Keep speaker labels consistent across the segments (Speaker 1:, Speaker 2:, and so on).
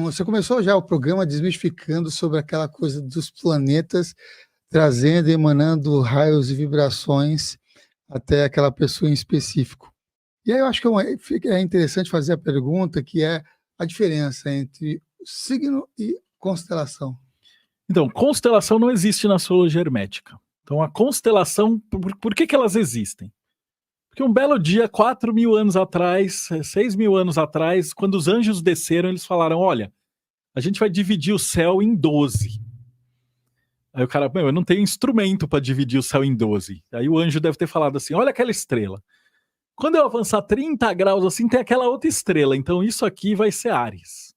Speaker 1: Você começou já o programa desmistificando sobre aquela coisa dos planetas, trazendo e emanando raios e vibrações até aquela pessoa em específico. E aí eu acho que é interessante fazer a pergunta que é a diferença entre signo e constelação.
Speaker 2: Então, constelação não existe na astrologia hermética. Então, a constelação, por que elas existem? Porque um belo dia, 4.000 anos atrás, 6.000 anos atrás, quando os anjos desceram, eles falaram, olha, a gente vai dividir o céu em 12. Aí o cara, eu não tenho instrumento para dividir o céu em 12. Aí o anjo deve ter falado assim, olha aquela estrela. Quando eu avançar 30 graus assim, tem aquela outra estrela, então isso aqui vai ser Áries.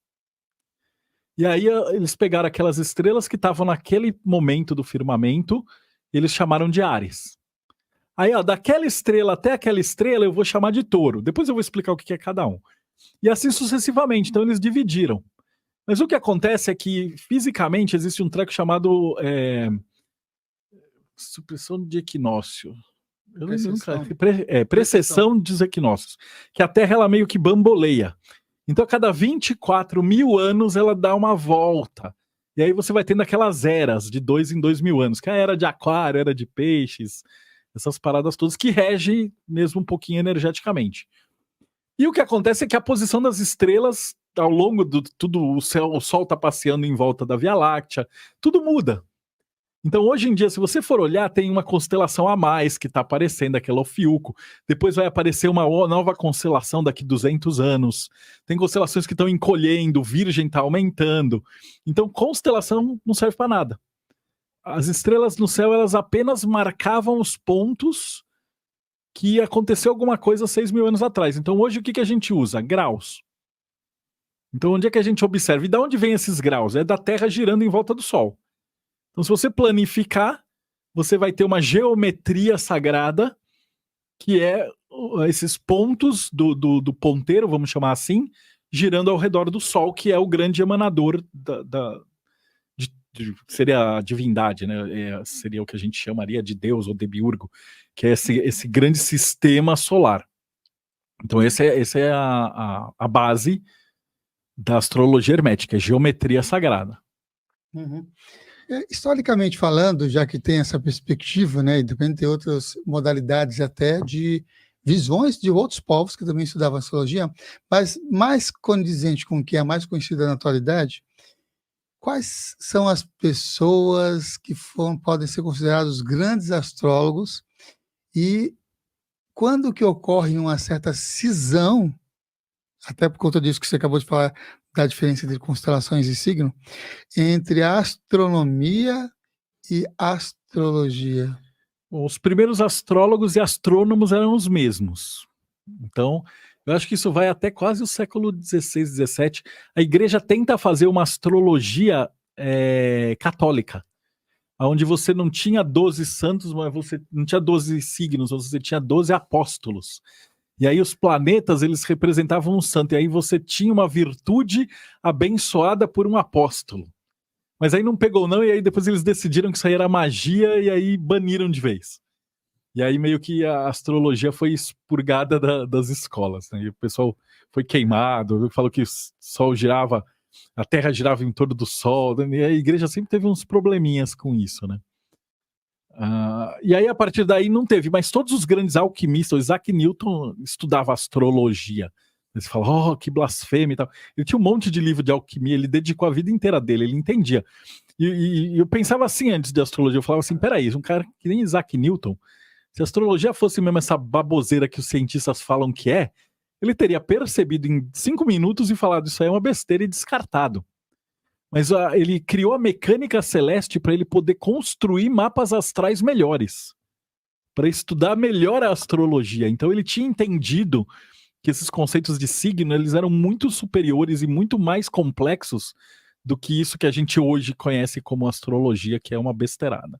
Speaker 2: E aí eles pegaram aquelas estrelas que estavam naquele momento do firmamento, e eles chamaram de Áries. Aí, daquela estrela até aquela estrela eu vou chamar de Touro. Depois eu vou explicar o que é cada um. E assim sucessivamente. Então eles dividiram. Mas o que acontece é que fisicamente existe um treco chamado supressão de equinócio. Precessão dos equinócios. Que a Terra ela meio que bamboleia. Então a cada 24.000 anos ela dá uma volta. E aí você vai tendo aquelas eras de 2 em 2.000 anos. Que é a era de aquário, a era de peixes, essas paradas todas que regem mesmo um pouquinho energeticamente. E o que acontece é que a posição das estrelas, ao longo do tudo, o Sol está passeando em volta da Via Láctea, tudo muda. Então, hoje em dia, se você for olhar, tem uma constelação a mais que está aparecendo, aquela Ofiuco. Depois vai aparecer uma nova constelação daqui a 200 anos. Tem constelações que estão encolhendo, Virgem está aumentando. Então, constelação não serve para nada. As estrelas no céu, elas apenas marcavam os pontos que aconteceu alguma coisa 6.000 anos atrás. Então, hoje, o que a gente usa? Graus. Então, onde é que a gente observa? E de onde vem esses graus? É da Terra girando em volta do Sol. Então, se você planificar, você vai ter uma geometria sagrada, que é esses pontos do ponteiro, vamos chamar assim, girando ao redor do Sol, que é o grande emanador seria a divindade, né? Seria o que a gente chamaria de Deus ou Demiurgo, que é esse grande sistema solar. Então, essa é a base da astrologia hermética, geometria sagrada.
Speaker 1: Uhum. Historicamente falando, já que tem essa perspectiva, né, e depende de outras modalidades até de visões de outros povos que também estudavam astrologia, mas mais condizente com o que é mais conhecido na atualidade, quais são as pessoas que podem ser considerados grandes astrólogos e quando que ocorre uma certa cisão, até por conta disso que você acabou de falar, da diferença entre constelações e signo, entre a astronomia e astrologia?
Speaker 2: Bom, os primeiros astrólogos e astrônomos eram os mesmos. Então, eu acho que isso vai até quase o século XVI, XVII. A igreja tenta fazer uma astrologia católica, onde você não tinha 12 santos, mas você não tinha 12 signos, você tinha 12 apóstolos. E aí os planetas, eles representavam um santo, e aí você tinha uma virtude abençoada por um apóstolo. Mas aí não pegou não, e aí depois eles decidiram que isso aí era magia, e aí baniram de vez. E aí meio que a astrologia foi expurgada das escolas, né? E o pessoal foi queimado, falou que o Sol girava, a Terra girava em torno do Sol, e a igreja sempre teve uns probleminhas com isso, né? E aí a partir daí não teve, mas todos os grandes alquimistas, o Isaac Newton estudava astrologia. Eles falam, que blasfêmia e tal. Ele tinha um monte de livro de alquimia, ele dedicou a vida inteira dele, ele entendia. E eu pensava assim antes de astrologia, eu falava assim, peraí, um cara que nem Isaac Newton, se a astrologia fosse mesmo essa baboseira que os cientistas falam que é, ele teria percebido em 5 minutos e falado, isso aí é uma besteira e descartado. Mas ele criou a mecânica celeste para ele poder construir mapas astrais melhores, para estudar melhor a astrologia. Então ele tinha entendido que esses conceitos de signo, eles eram muito superiores e muito mais complexos do que isso que a gente hoje conhece como astrologia, que é uma besteirada.